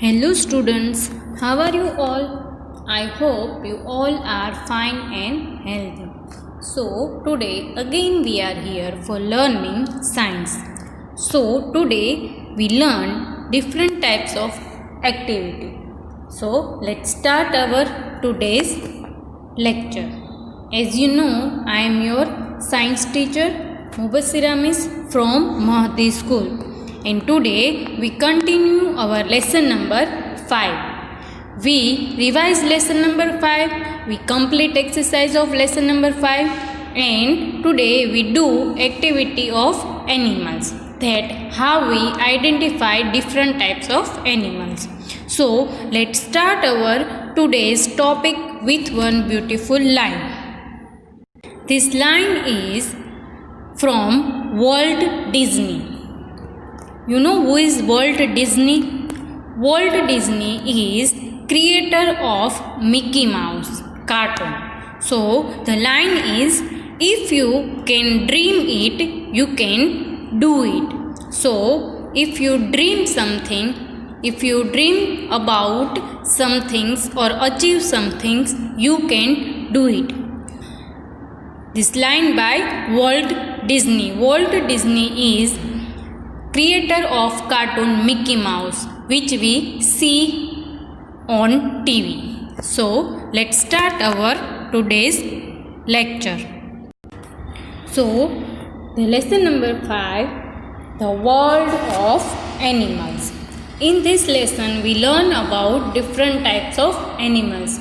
Hello students, how are you all? I hope you all are fine and healthy. So today again we are here for learning science. So today we learn different types of activity. So let's start our today's lecture. As you know, I am your science teacher Mubassira Miss from Mahdi School. And today we continue our lesson number 5. We revise lesson number 5, we complete exercise of lesson number 5, and today we do activity of animals, that how we identify different types of animals. So let's start our today's topic with one beautiful line. This line is from Walt Disney. You know who is Walt Disney? Walt Disney is creator of Mickey Mouse cartoon. So the line is, if you can dream it, you can do it. So if you dream something, if you dream about some things or achieve some things, you can do it. This line by Walt Disney. Walt Disney is creator of cartoon Mickey Mouse, which we see on TV. So let's start our today's lecture. So the lesson number 5, the world of animals. In this lesson we learn about different types of animals.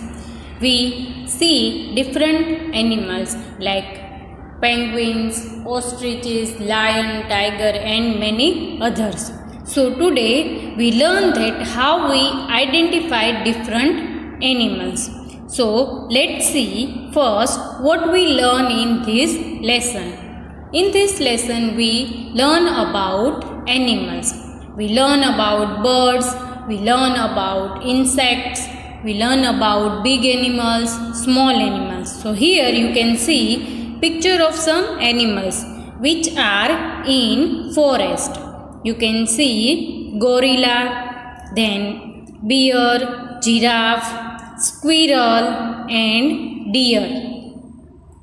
We see different animals like penguins, ostriches, lion, tiger and many others. So today we learn that how we identify different animals. So let's see first what we learn in this lesson. In this lesson we learn about animals. We learn about birds, we learn about insects, we learn about big animals, small animals. So here you can see picture of some animals which are in forest. You can see gorilla, then bear, giraffe, squirrel and deer.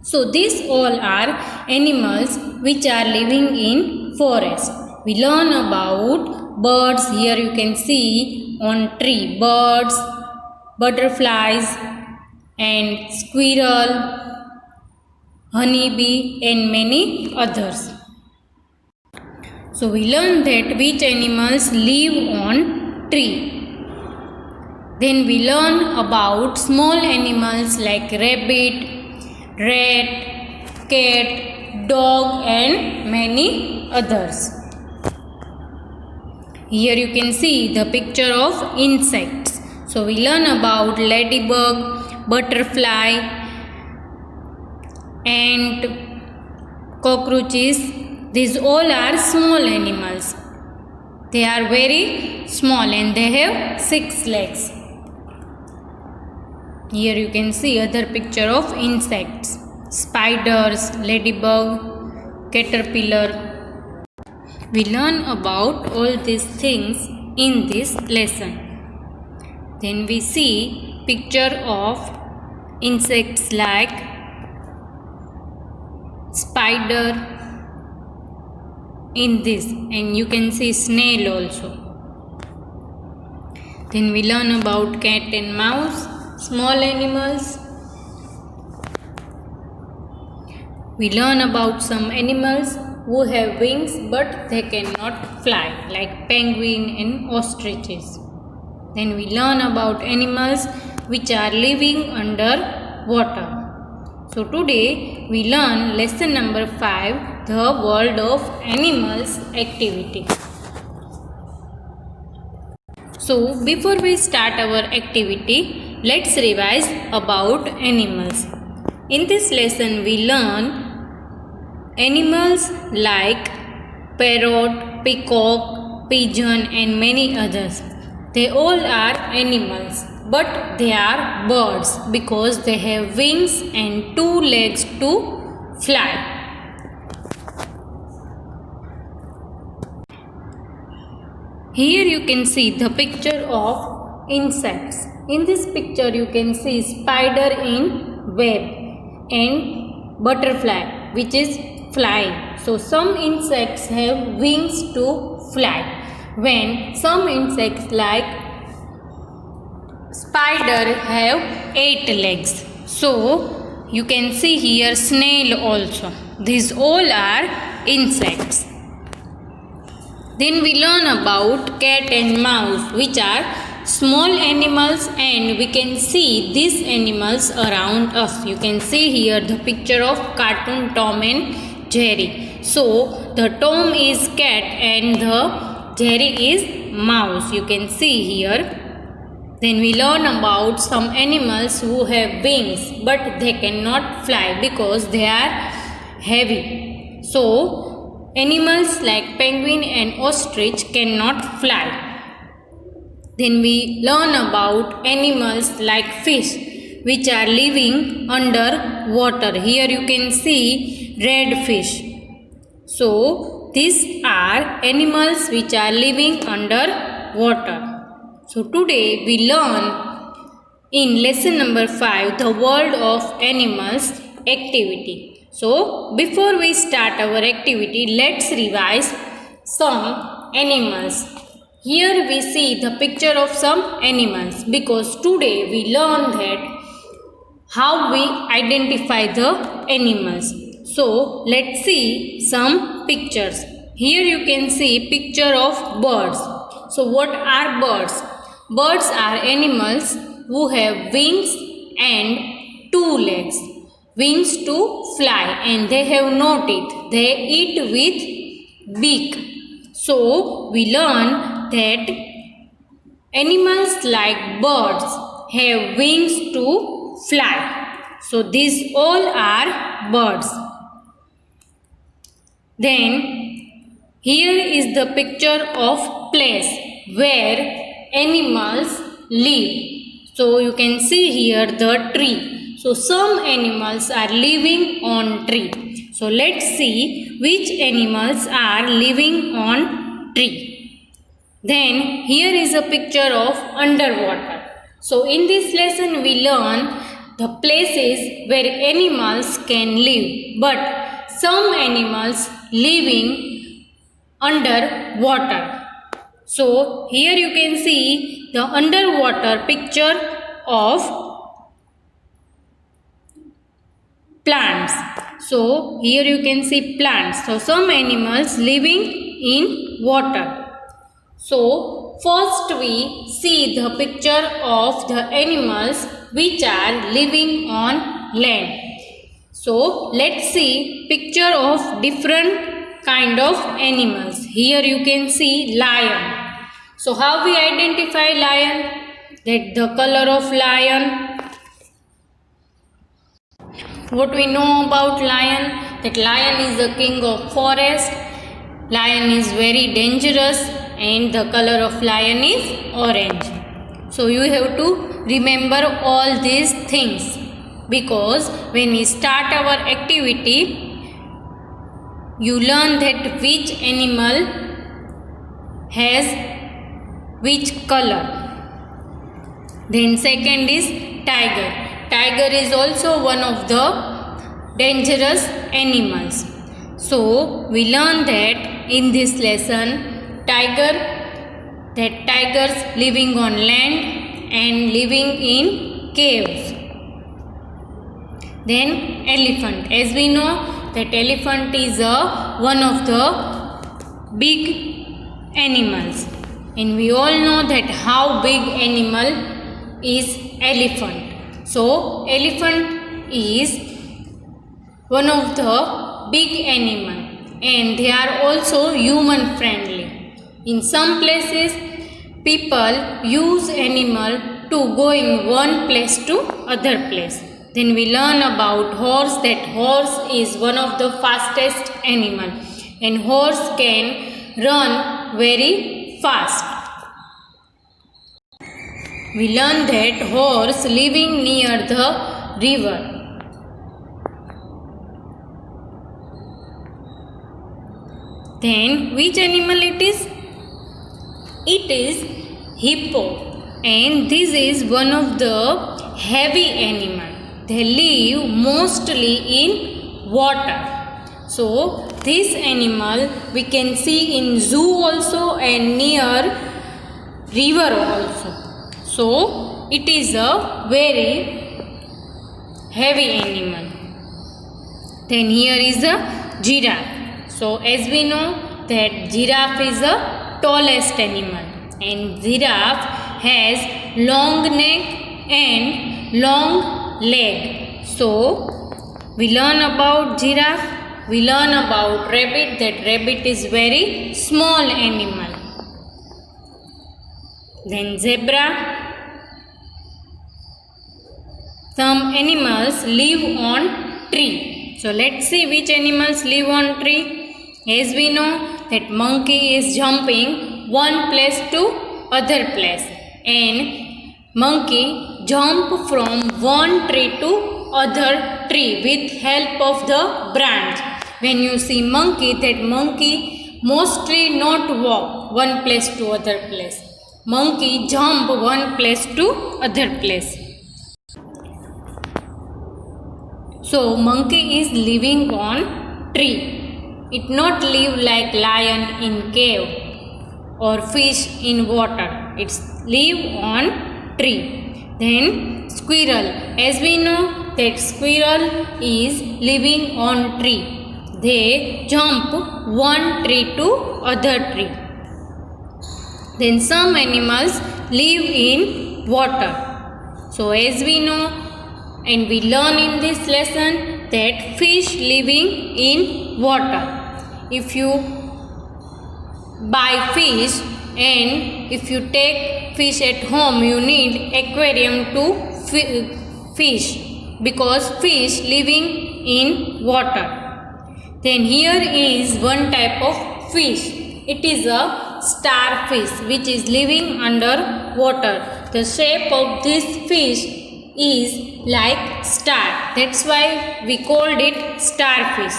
So these all are animals which are living in forest. We learn about birds. Here you can see on tree birds, butterflies and squirrel, honeybee and many others. So we learn that which animals live on tree. Then we learn about small animals like rabbit, rat, cat, dog and many others. Here you can see the picture of insects. So we learn about ladybug, butterfly and cockroaches. These all are small animals. They are very small and they have 6 legs. Here you can see other picture of insects, spiders, ladybug, caterpillar. We learn about all these things in this lesson. Then we see picture of insects like spider in this, and you can see snail also. Then we learn about cat and mouse, small animals. We learn about some animals who have wings but they cannot fly, like penguin and ostriches. Then we learn about animals which are living under water. So today we learn lesson number 5, the world of animals activity. So before we start our activity, let's revise about animals. In this lesson we learn animals like parrot, peacock, pigeon and many others. They all are animals, but they are birds because they have wings and 2 legs to fly. here you can see the picture of insects. In this picture you can see spider in web and butterfly which is flying. So some insects have wings to fly, when some insects like spider have 8 legs. So you can see here snail also. These all are insects. Then we learn about cat and mouse, which are small animals, and we can see these animals around us. You can see here the picture of cartoon Tom and Jerry. So the Tom is cat and the Jerry is mouse. You can see here. Then we learn about some animals who have wings but they cannot fly because they are heavy. So animals like penguin and ostrich cannot fly. Then we learn about animals like fish which are living under water. Here you can see red fish. So these are animals which are living under water. So today we learn in lesson number 5 the world of animals activity. So before we start our activity, let's revise some animals. Here we see the picture of some animals because today we learn that how we identify the animals. So let's see some pictures. Here you can see picture of birds. So what are birds? Birds are animals who have wings and 2 legs. Wings to fly and they have no teeth. They eat with beak. So we learn that animals like birds have wings to fly. So these all are birds. Then here is the picture of place where animals live. So you can see here the tree. So some animals are living on tree. So let's see which animals are living on tree. Then here is a picture of underwater. So in this lesson we learn the places where animals can live, but some animals living under water. So here you can see the underwater picture of plants. So here you can see plants. So some animals living in water. So first we see the picture of the animals which are living on land. So let's see picture of different kind of animals. Here you can see lion. So how we identify lion? That the color of lion. What we know about lion? That lion is the king of forest. Lion is very dangerous and the color of lion is orange. So you have to remember all these things because when we start our activity, you learn that which animal has which color. Then second is tiger. Tiger is also one of the dangerous animals. So we learn that in this lesson tigers living on land and living in caves. Then elephant. As we know that elephant is one of the big animals. And we all know that how big animal is elephant. So elephant is one of the big animal and they are also human friendly. In some places people use animal to going one place to other place. Then we learn about horse, that horse is one of the fastest animal and horse can run very fast. We learn that horse living near the river. Then which animal it is? It is hippo, and this is one of the heavy animal. They live mostly in water. So this animal we can see in zoo also and near river also. So it is a very heavy animal. Then here is a giraffe. So as we know that giraffe is the tallest animal, and giraffe has long neck and long leg. So we learn about giraffe. We learn about rabbit, that rabbit is very small animal. Then zebra. Some animals live on tree. So let's see which animals live on tree. As we know that monkey is jumping one place to other place, and monkey jump from one tree to other tree with help of the branch. When you see monkey, that monkey mostly not walk one place to other place. Monkey jump one place to other place. So monkey is living on tree. It not live like lion in cave or fish in water. It's live on tree. Then squirrel. As we know that squirrel is living on tree. They jump one tree to other tree. Then some animals live in water. So as we know and we learn in this lesson that fish living in water. If you buy fish and if you take fish at home, you need aquarium to fish, because fish living in water. Then here is one type of fish. It is a starfish which is living under water. The shape of this fish is like star. That's why we called it starfish.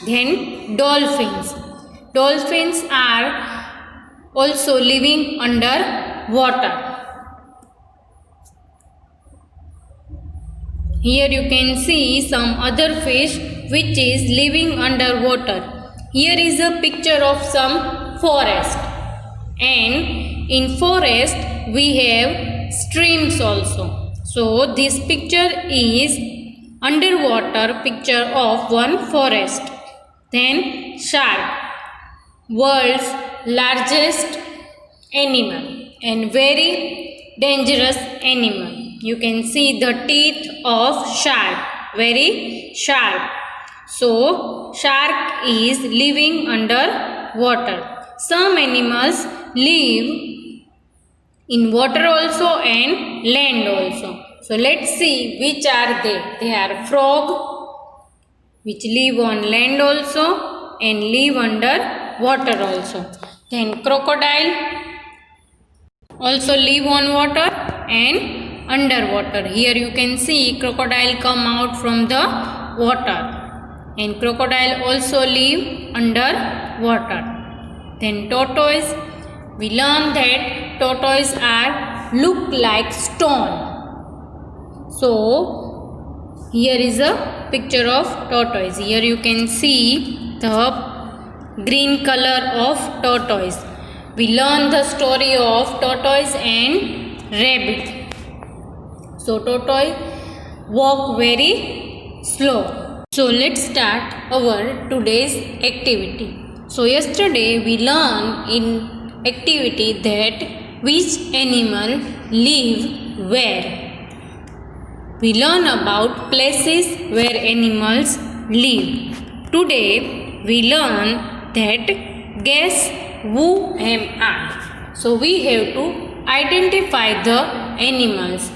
Then dolphins. Dolphins are also living under water. Here you can see some other fish which is living under water. Here is a picture of some forest, and in forest we have streams also. So this picture is underwater picture of one forest. Then shark, world's largest animal and very dangerous animal. You can see the teeth of shark, very sharp. So shark is living under water. Some animals live in water also and land also. So let's see which are they. They are frog, which live on land also and live under water also. Then crocodile also live on water and underwater. Here you can see crocodile come out from the water, and crocodile also live under water. Then tortoise. We learn that tortoise are look like stone. So here is a picture of tortoise. Here you can see the green color of tortoise. We learn the story of tortoise and rabbit. So tortoise walk very slow. So let's start our today's activity. So yesterday we learned in activity that which animal live where. We learn about places where animals live. Today we learn that guess who am I. So we have to identify the animals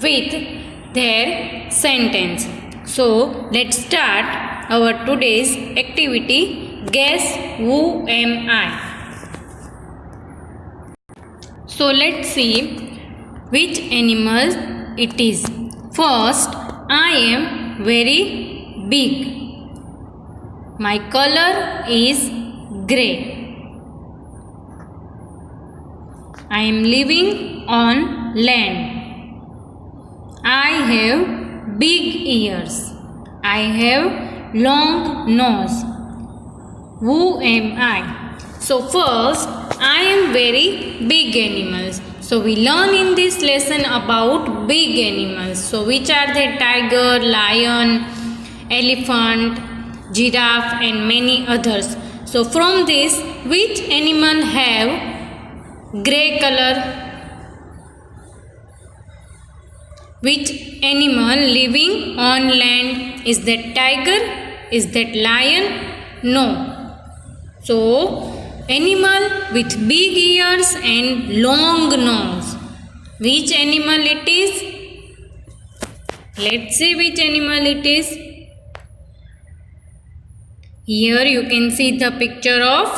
with their sentence. So let's start our today's activity. Guess who am I. So let's see which animal it is. First, I am very big. My color is grey. I am living on land. I have big ears. I have long nose. Who am I? So first, I am very big animals. So we learn in this lesson about big animals. So which are they? Tiger, lion, elephant, giraffe and many others. So from this, which animal have grey color? Which animal living on land? Is that tiger? Is that lion? No. So, animal with big ears and long nose. Which animal it is? Let's see which animal it is. Here you can see the picture of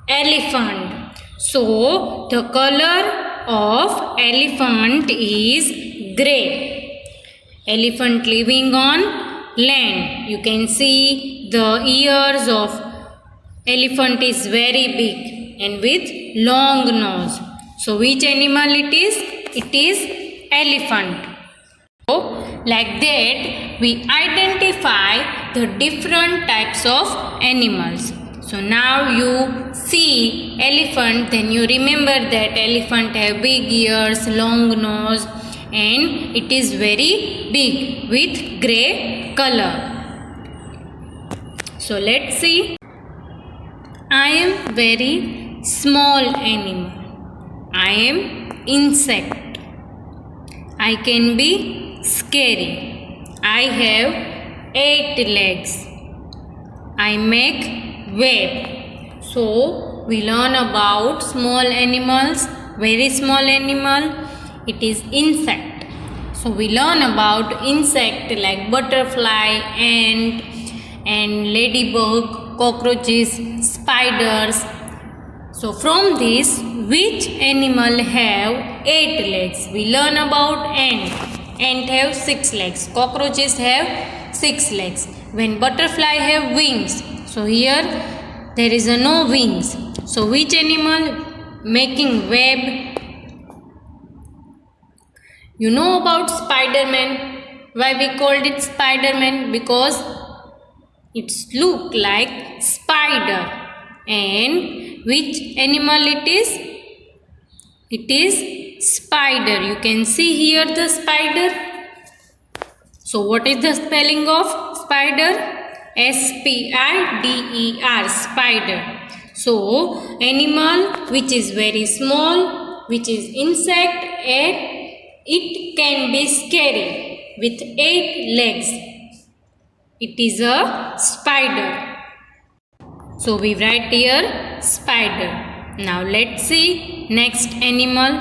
elephant. So, the color of elephant is grey. Elephant living on land. You can see the ears of elephant is very big and with long nose. So which animal it is? It is elephant. So like that we identify the different types of animals. So now you see elephant, then you remember that elephant have big ears, long nose and it is very big with grey color. So let's see. I am very small animal. I am insect. I can be scary. I have 8 legs. I make web. So we learn about small animals, very small animal. It is insect. So we learn about insect like butterfly, ant and ladybug, cockroaches, spiders. So from this, which animal have 8 legs? We learn about ant. Ant have 6 legs. Cockroaches have 6 legs. When butterfly have wings. So here there is no wings. So which animal making web? You know about Spider-Man. Why we called it Spider-Man? Because it's look like spider. And which animal it is? It is spider. You can see here the spider. So what is the spelling of spider? S-P-I-D-E-R, spider. So animal which is very small, which is insect and it can be scary with 8 legs. It is a spider. So we write here spider. Now let's see next animal.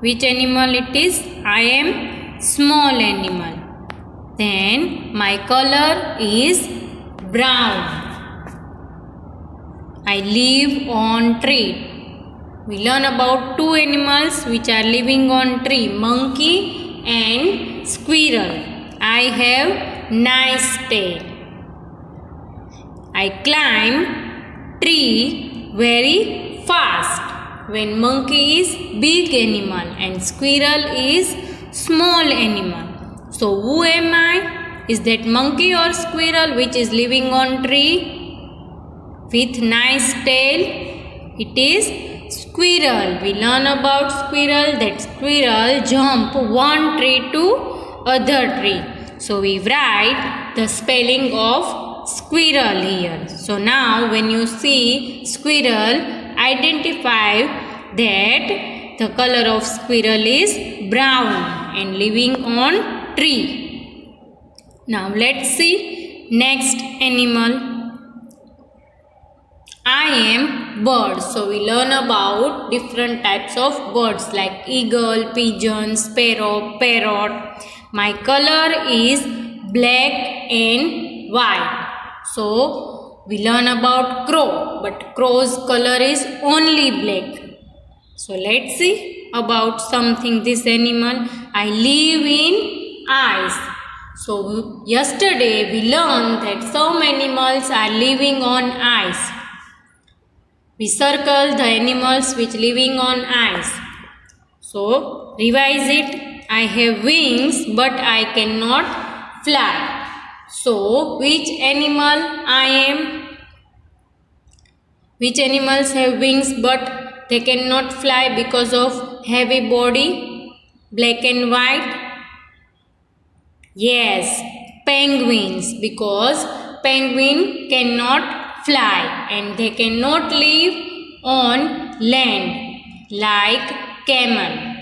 Which animal it is? I am small animal. Then my color is brown. I live on tree. We learn about 2 animals which are living on tree, monkey and squirrel. I have nice tail. I climb tree very fast. When monkey is big animal and squirrel is small animal. So who am I? Is that monkey or squirrel which is living on tree with nice tail? It is squirrel. We learn about squirrel, that squirrel jump one tree to other tree. So we write the spelling of squirrel here. So now when you see squirrel, identify that the color of squirrel is brown and living on tree. Now let's see next animal. I am bird. So we learn about different types of birds like eagle, pigeon, sparrow, parrot. My color is black and white. So we learn about crow, but crow's color is only black. So let's see about something this animal. I live in ice. So yesterday we learned that some animals are living on ice. We circle the animals which living on ice. So, revise it. I have wings but I cannot fly. So, which animal I am? Which animals have wings but they cannot fly because of heavy body? Black and white? Yes, penguins, because penguin cannot fly and they cannot live on land like camel.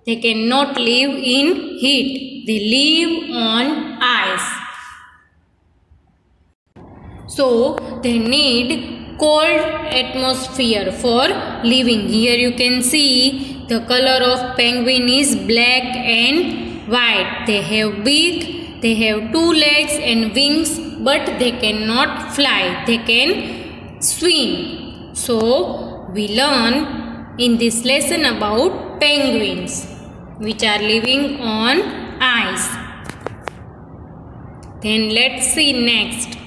They cannot live in heat. They live on ice. So they need cold atmosphere for living. Here you can see the color of penguin is black and white. They have beak, they have 2 legs and wings, but they cannot fly. They can swim. So we learn in this lesson about penguins which are living on ice. Then let's see next.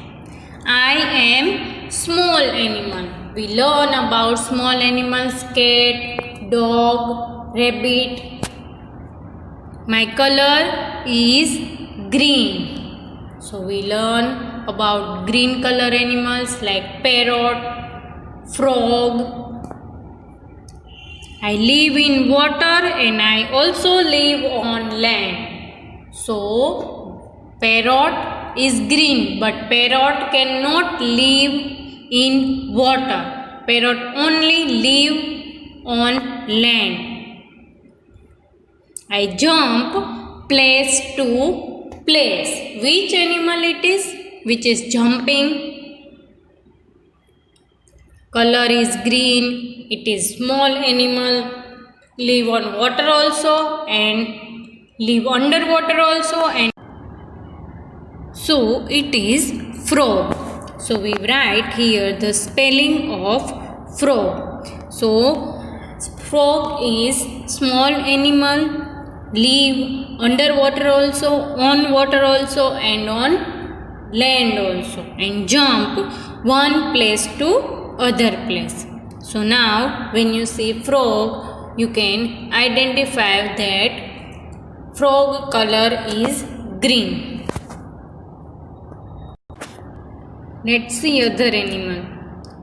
I am small animal. We learn about small animals: cat, dog, rabbit. My color is green. So we learn about green color animals like parrot, frog. I live in water and I also live on land. So parrot is green, but parrot cannot live in water. Parrot only live on land. I jump place to place. Which animal it is? Which is jumping? Color is green. It is small animal. Live on water also and live underwater also. And so it is frog. So we write here the spelling of frog. So frog is small animal. Live underwater also, on water also and on land also, and jump one place to other place. So now when you see frog, you can identify that frog color is green. Let's see other animal.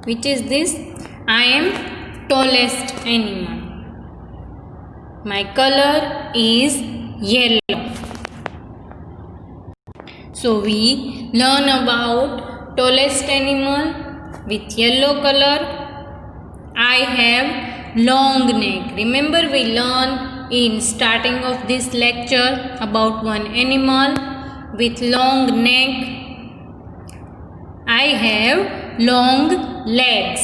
Which is this? I am tallest animal. My color is yellow. So we learn about tallest animal with yellow color. I have long neck. Remember we learned in starting of this lecture about one animal with long neck. I have long legs.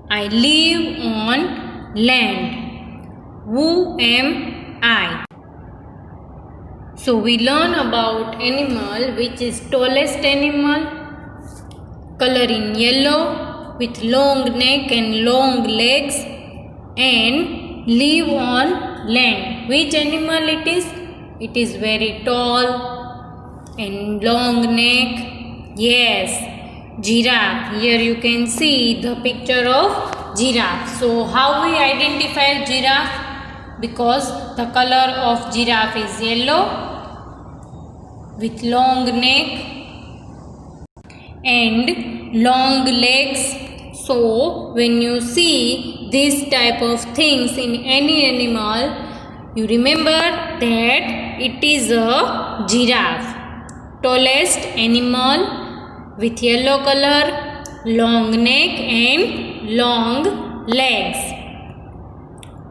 I live on land. Who am I? So we learn about animal which is tallest animal, color in yellow with long neck and long legs and live on land. Which animal it is? It is very tall and long neck. Yes, giraffe. Here you can see the picture of giraffe. So how we identify giraffe? Because the color of giraffe is yellow with long neck and long legs. So when you see this type of things in any animal, you remember that it is a giraffe. Tallest animal with yellow color, long neck and long legs.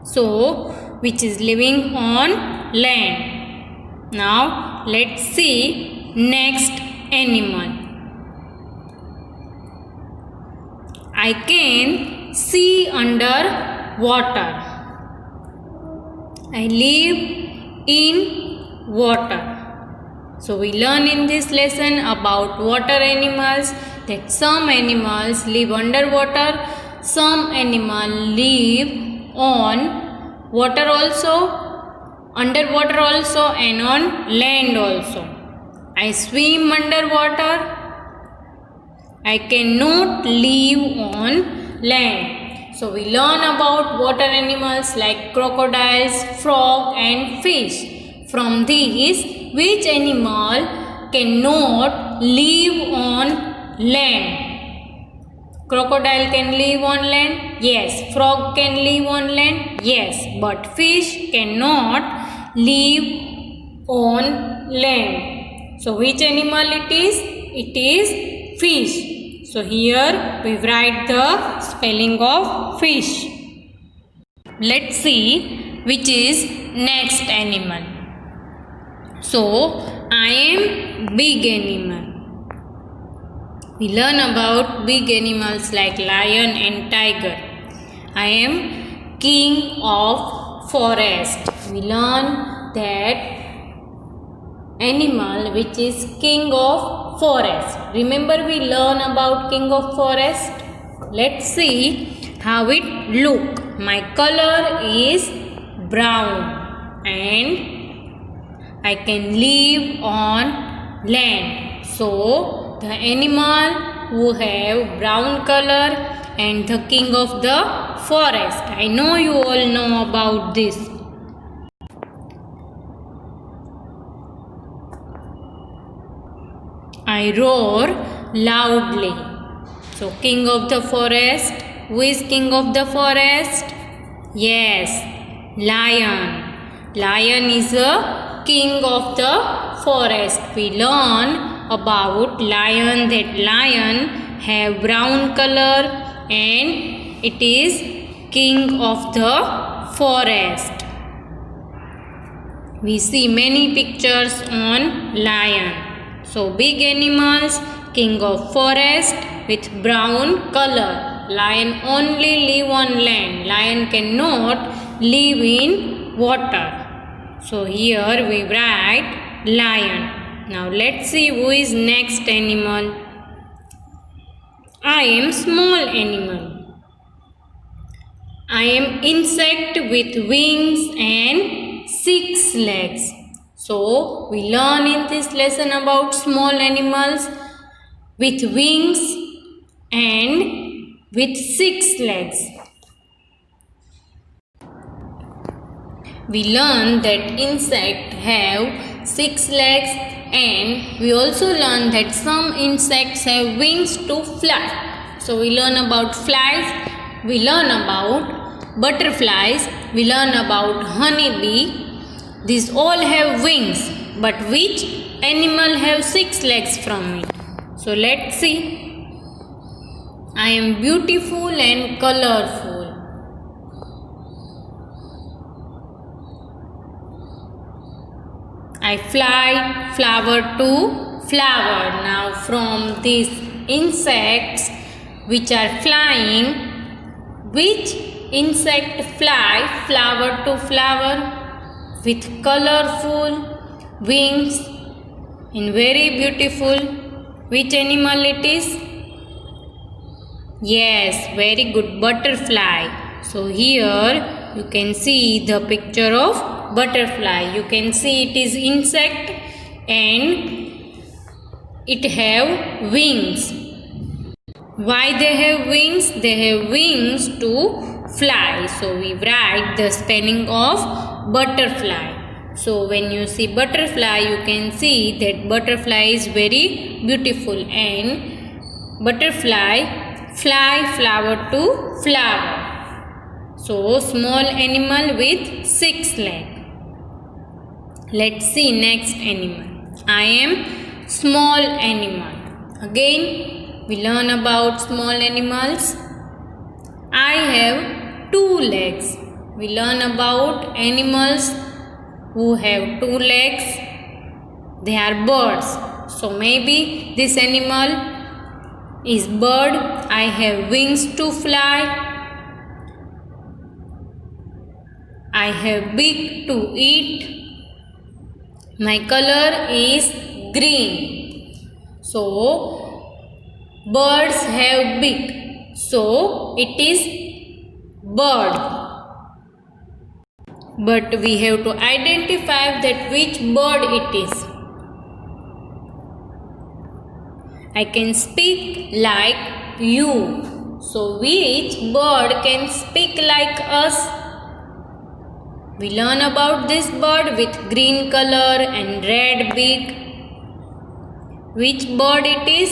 So which is living on land. Now let's see next animal. I can see under water. I live in water. So we learn in this lesson about water animals, that some animals live underwater, some animals live on water also, underwater also and on land also. I swim underwater. I cannot live on land. So we learn about water animals like crocodiles, frog and fish. From these, which animal cannot live on land? Crocodile can live on land? Yes. Frog can live on land? Yes. But fish cannot live on land. So which animal it is? It is fish. So here we write the spelling of fish. Let's see which is next animal. So I am big animal. We learn about big animals like lion and tiger. I am king of forest. We learn that animal which is king of forest. Remember we learn about king of forest? Let's see how it look. My color is brown and I can live on land. So the animal who have brown color and the king of the forest. I know you all know about this. I roar loudly. So king of the forest. Who is king of the forest? Yes, lion. Lion is a king of the forest. We learn about lion, that lion have brown color and it is king of the forest. We see many pictures on lion. So big animals, king of forest with brown color. Lion only live on land. Lion cannot live in water. So here we write lion. Now let's see who is next animal. I am small animal. I am insect with wings and 6 legs. So we learn in this lesson about small animals with wings and with 6 legs. We learn that insects have 6 legs, and we also learn that some insects have wings to fly. So we learn about flies, we learn about butterflies, we learn about honeybee. These all have wings, but which animal have 6 legs from it? So let's see. I am beautiful and colorful. I fly flower to flower. Now from these insects which are flying, which insect fly flower to flower with colorful wings and very beautiful? Which animal it is? Yes, very good, butterfly. So here you can see the picture of butterfly. You can see it is insect and it have wings. Why they have wings? They have wings to fly. So we write the spelling of butterfly. So when you see butterfly, you can see that butterfly is very beautiful and butterfly fly flower to flower. So small animal with 6 legs. Let's see next animal. I am small animal. Again we learn about small animals. I have 2 legs. We learn about animals who have 2 legs. They are birds. So maybe this animal is bird. I have wings to fly. I have beak to eat. My color is green. So birds have beak. So it is bird. But we have to identify that which bird it is. I can speak like you. So which bird can speak like us? We learn about this bird with green color and red beak. Which bird it is?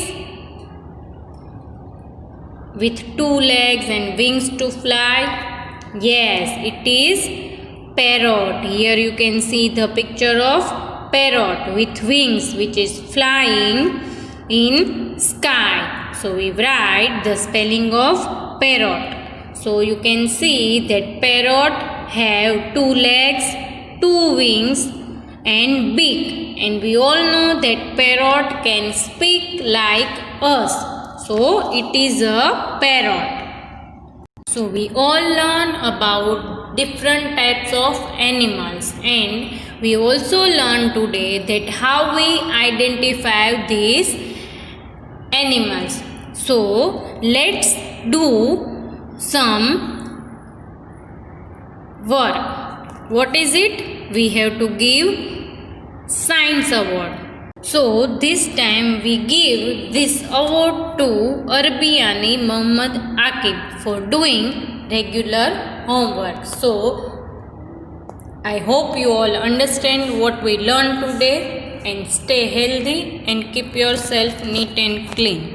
With 2 legs and wings to fly? Yes, it is parrot. Here you can see the picture of parrot with wings which is flying in sky. So we write the spelling of parrot. So you can see that parrot have 2 legs, 2 wings and beak, and we all know that parrot can speak like us. So it is a parrot. So we all learn about different types of animals, and we also learn today that how we identify these animals. So let's do some work. What is it? We have to give science award. So this time we give this award to Arbiani Muhammad Akib for doing regular homework. So I hope you all understand what we learned today, and stay healthy and keep yourself neat and clean.